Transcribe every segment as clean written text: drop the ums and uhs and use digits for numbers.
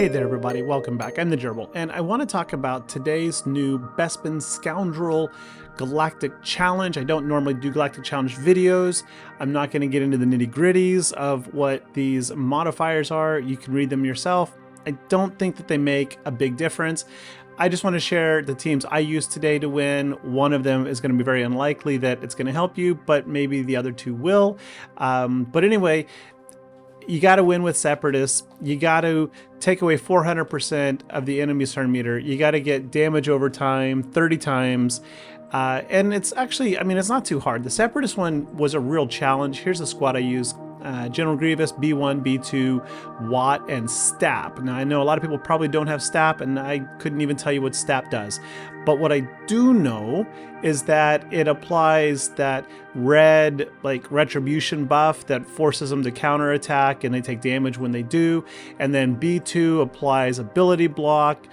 Hey there everybody, welcome back. I'm the Gerbil, and I want to talk about today's new Bespin Scoundral Galactic Challenge. I don't normally do Galactic Challenge videos. I'm not going to get into the nitty-gritties of what these modifiers are. You can read them yourself. I don't think that they make a big difference. I just want to share the teams I used today to win. One of them is going to be very unlikely that it's going to help you, but maybe the other two will. But anyway, you got to win with Separatists. You got to take away 400% of the enemy's turn meter. You got to get damage over time 30 times. And it's actually, I mean, it's not too hard. The Separatist one was a real challenge. Here's the squad I used. General Grievous, B1, B2, Watt, and Stap. Now, I know a lot of people probably don't have Stap, and I couldn't even tell you what Stap does. But what I do know is that it applies that red, like, retribution buff that forces them to counterattack, and they take damage when they do. And then B2 applies ability block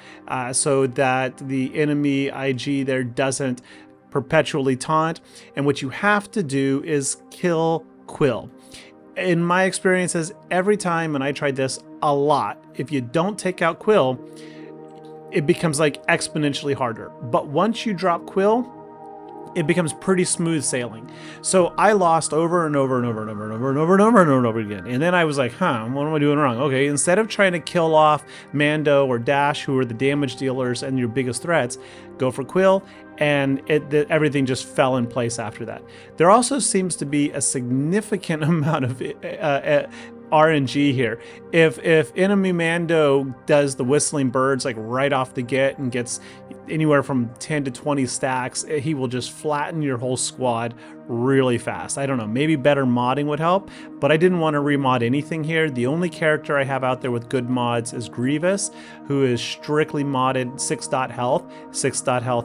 so that the enemy IG there doesn't perpetually taunt. And what you have to do is kill Quill. In my experiences, every time, and I tried this a lot, if you don't take out Quill, it becomes like exponentially harder. But once you drop Quill, it becomes pretty smooth sailing. So I lost over and over and over and over and over and over and over and over and over again. And then I was like, what am I doing wrong? Okay, instead of trying to kill off Mando or Dash, who are the damage dealers and your biggest threats, go for Quill, and everything just fell in place after that. There also seems to be a significant amount of RNG here. If enemy Mando does the whistling birds like right off the get and gets anywhere from 10 to 20 stacks, he will just flatten your whole squad really fast. I don't know, maybe better modding would help, but I didn't want to remod anything here. The only character I have out there with good mods is Grievous, who is strictly modded 6 dot health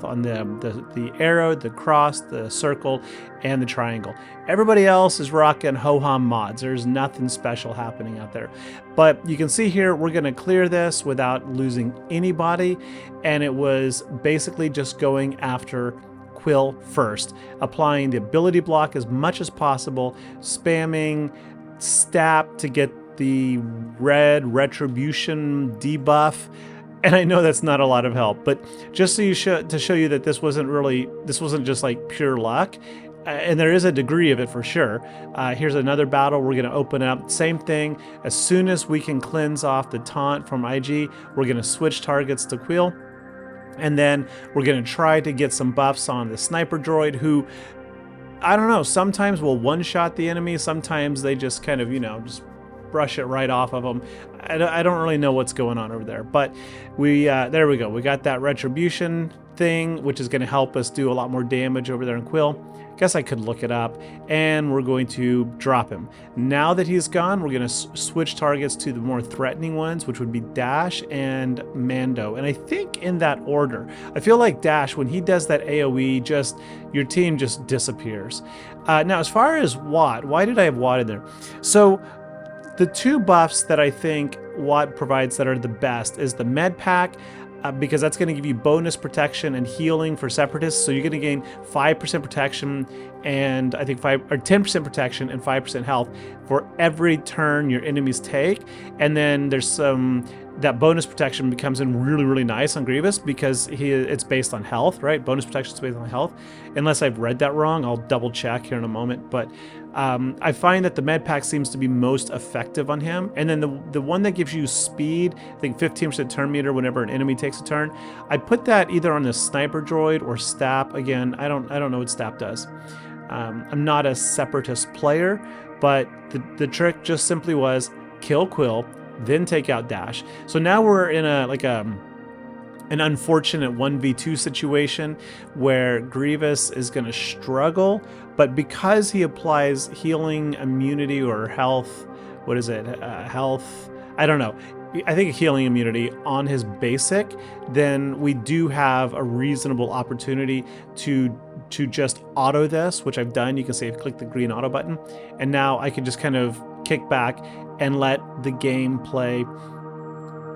on the arrow, the cross, the circle, and the triangle. Everybody else is rocking ho-hum mods. There's nothing special happening out there. But you can see here, we're going to clear this without losing anybody, and it was basically just going after Quill first, applying the ability block as much as possible, spamming Stap to get the red retribution debuff. And I know that's not a lot of help, but just so to show you that this wasn't just like pure luck. And there is a degree of it for sure. Here's another battle we're going to open up. Same thing. As soon as we can cleanse off the taunt from IG, we're going to switch targets to Quill. And then we're going to try to get some buffs on the sniper droid, who, I don't know, sometimes will one-shot the enemy. Sometimes they just kind of, just brush it right off of them. I don't really know what's going on over there. But there we go. We got that retribution thing, which is going to help us do a lot more damage over there in Quill. Guess I could look it up, and we're going to drop him. Now that he's gone, we're going to switch targets to the more threatening ones, which would be Dash and Mando. And I think in that order. I feel like Dash, when he does that AoE, your team just disappears. Now, as far as Watt, why did I have Watt in there? So the two buffs that I think Watt provides that are the best is the med pack, because that's going to give you bonus protection and healing for Separatists. So you're going to gain 5% protection and I think 10% protection and 5% health for every turn your enemies take. And then there's that bonus protection becomes in really, really nice on Grievous because it's based on health, right? Bonus protection is based on health. Unless I've read that wrong, I'll double check here in a moment. But I find that the med pack seems to be most effective on him. And then the one that gives you speed, I think 15% turn meter whenever an enemy takes a turn, I put that either on the sniper droid or Stap. Again, I don't know what Stap does. I'm not a Separatist player, but the trick just simply was kill Quill, then take out Dash. So now we're in an unfortunate 1v2 situation where Grievous is going to struggle, but because he applies healing immunity or health, health, I don't know, I think healing immunity on his basic, then we do have a reasonable opportunity to just auto this, which I've done. You can see I've clicked the green auto button, and now I can just kind of kick back and let the game play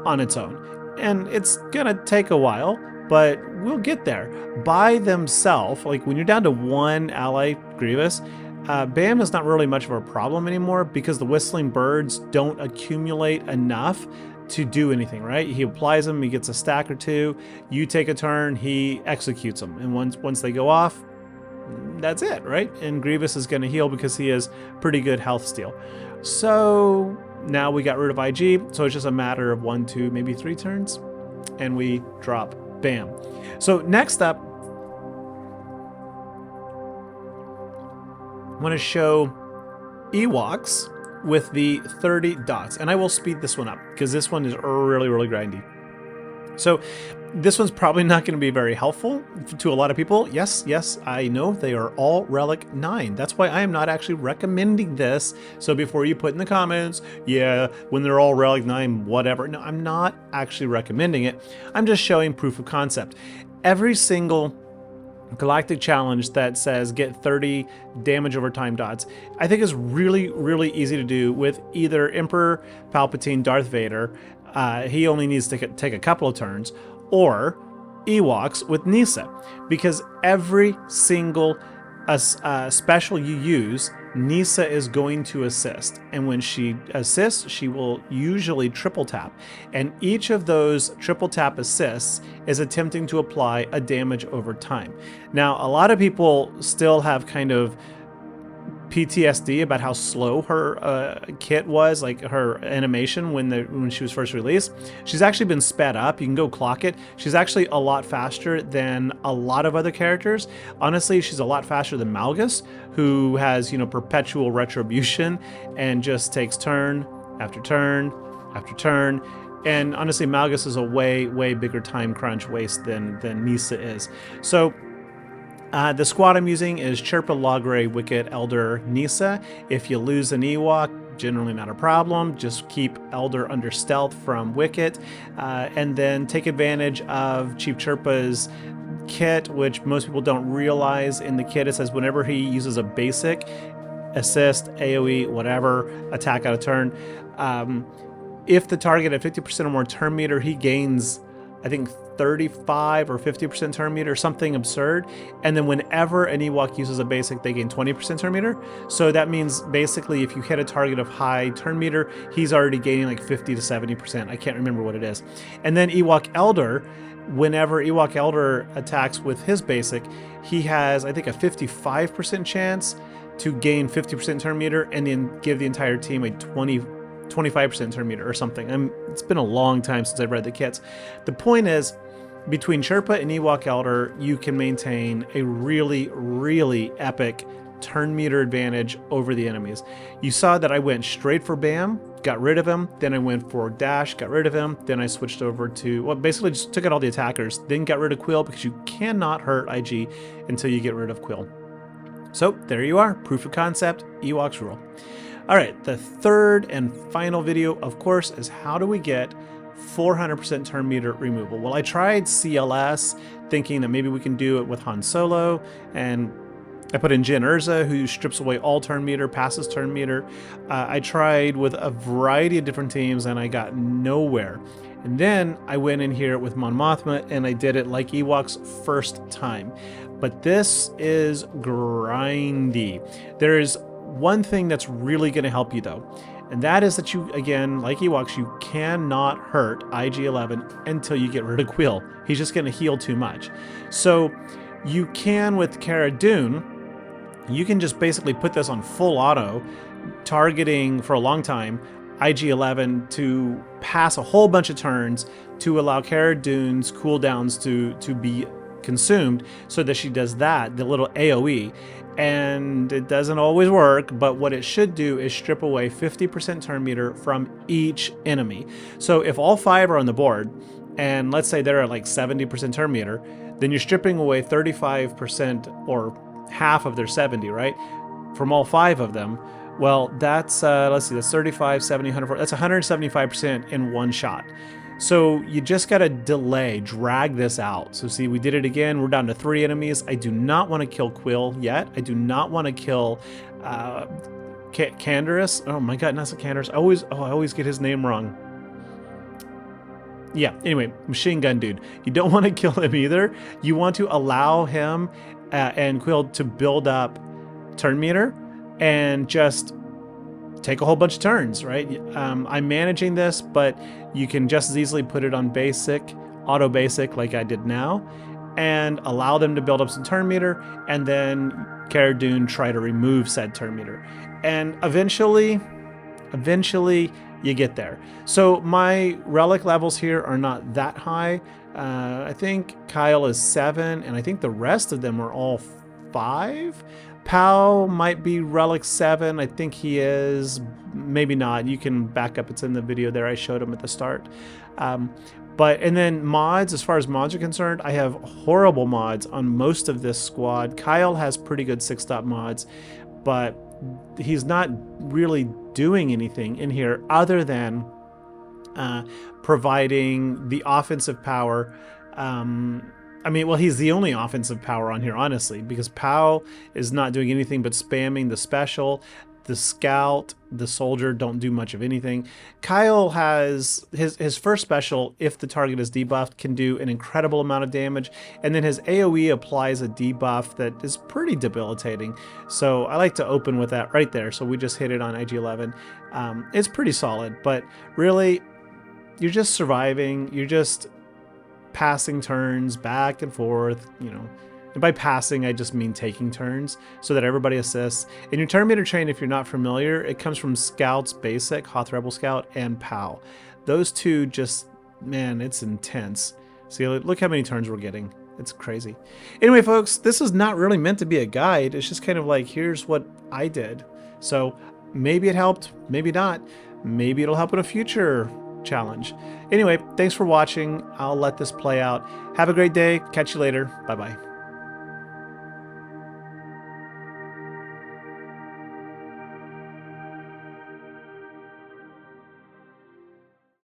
on its own. And it's gonna take a while, but we'll get there. By themselves, like when you're down to one ally Grievous, BAM is not really much of a problem anymore because the whistling birds don't accumulate enough to do anything, right? He applies them, he gets a stack or two, you take a turn, he executes them. And once they go off, that's it, right? And Grievous is going to heal because he has pretty good health steal. So now we got rid of IG, so it's just a matter of 1, 2, maybe 3 turns, and we drop, bam. So next up, I want to show Ewoks with the 30 dots, and I will speed this one up because this one is really, really grindy. So this one's probably not going to be very helpful to a lot of people. Yes, I know they are all Relic 9. That's why I am not actually recommending this. So before you put in the comments, yeah, when they're all Relic 9, whatever. No, I'm not actually recommending it. I'm just showing proof of concept. Every single Galactic challenge that says get 30 damage over time dots, I think is really, really easy to do with either Emperor Palpatine, Darth Vader. He only needs to take a couple of turns, or Ewoks with Nisa, because every single special you use, Nisa is going to assist, and when she assists, she will usually triple tap, and each of those triple tap assists is attempting to apply a damage over time. Now, a lot of people still have kind of PTSD about how slow her kit was, like her animation when she was first released. She's actually been sped up. You can go clock it. She's actually a lot faster than a lot of other characters. Honestly, she's a lot faster than Malgus, who has, you know, perpetual retribution and just takes turn after turn after turn. And honestly, Malgus is a way bigger time crunch waste than Nisa is. So the squad I'm using is Chirpa, Logray, Wicket, Elder, Nisa. If you lose an Ewok, generally not a problem. Just keep Elder under stealth from Wicket, and then take advantage of Chief Chirpa's kit, which most people don't realize. In the kit, it says whenever he uses a basic, assist, AoE, whatever, attack out of turn, if the target at 50% or more turn meter, he gains, I think, 35 or 50% turn meter, something absurd. And then whenever an Ewok uses a basic, they gain 20% turn meter. So that means basically if you hit a target of high turn meter, he's already gaining like 50 to 70%. I can't remember what it is. And then Ewok Elder, whenever Ewok Elder attacks with his basic, he has, I think, a 55% chance to gain 50% turn meter and then give the entire team a 25% turn meter or something. It's been a long time since I've read the kits. The point is, between Chirpa and Ewok Elder, you can maintain a really epic turn meter advantage over the enemies. You saw that I went straight for Bam, got rid of him, then I went for Dash, got rid of him, then I switched over to, well, basically just took out all the attackers, then got rid of Quill, because you cannot hurt IG until you get rid of Quill. So there you are, proof of concept, Ewoks rule. All right, the third and final video, of course, is how do we get 400% turn meter removal? Well, I tried CLS, thinking that maybe we can do it with Han Solo, and I put in Jyn Erza, who strips away all turn meter, passes turn meter. I tried with a variety of different teams, and I got nowhere. And then I went in here with Mon Mothma, and I did it like Ewoks first time. But this is grindy. There is one thing that's really going to help you, though, and that is that you, again, like Ewoks, you cannot hurt IG-11 until you get rid of Quill. He's just going to heal too much. So you can, with Cara Dune, you can just basically put this on full auto, targeting for a long time IG-11 to pass a whole bunch of turns to allow Cara Dune's cooldowns to be consumed, so that she does that, the little AoE. And it doesn't always work, but what it should do is strip away 50% turn meter from each enemy. So if all 5 are on the board, and let's say they're at like 70% turn meter, then you're stripping away 35% or half of their 70, right? From all 5 of them. Well, that's, let's see, that's 35, 70, 140, that's 175% in one shot. So you just got to drag this out. So see, we did it again. We're down to 3 enemies. I do not want to kill Quill yet. I do not want to kill Canderous. Oh my God, not Canderous. I always get his name wrong. Yeah, anyway, Machine Gun Dude. You don't want to kill him either. You want to allow him and Quill to build up turn meter and just take a whole bunch of turns, right? I'm managing this, but you can just as easily put it on basic, auto basic like I did now, and allow them to build up some turn meter, and then Cara Dune try to remove said turn meter. And eventually you get there. So my relic levels here are not that high. I think Kyle is 7, and I think the rest of them are all 5. Pow might be relic 7. I think he is. Maybe not. You can back up. It's in the video there. I showed him at the start. And then mods, as far as mods are concerned, I have horrible mods on most of this squad. Kyle has pretty good 6-stop mods, but he's not really doing anything in here other than providing the offensive power. I mean, well, he's the only offensive power on here, honestly, because Pow is not doing anything but spamming the special. The scout, the soldier don't do much of anything. Kyle has his first special, if the target is debuffed, can do an incredible amount of damage, and then his AoE applies a debuff that is pretty debilitating. So I like to open with that right there. So we just hit it on IG-11. It's pretty solid, but really, you're just surviving. You're just passing turns back and forth, you know. And by passing, I just mean taking turns so that everybody assists. In your turn meter train, if you're not familiar, it comes from Scouts Basic, Hoth Rebel Scout, and POW. Those two just, man, it's intense. See, look how many turns we're getting. It's crazy. Anyway, folks, this is not really meant to be a guide. It's just kind of like, here's what I did. So maybe it helped, maybe not. Maybe it'll help in a future challenge. Anyway, thanks for watching. I'll let this play out. Have a great day. Catch you later. Bye-bye.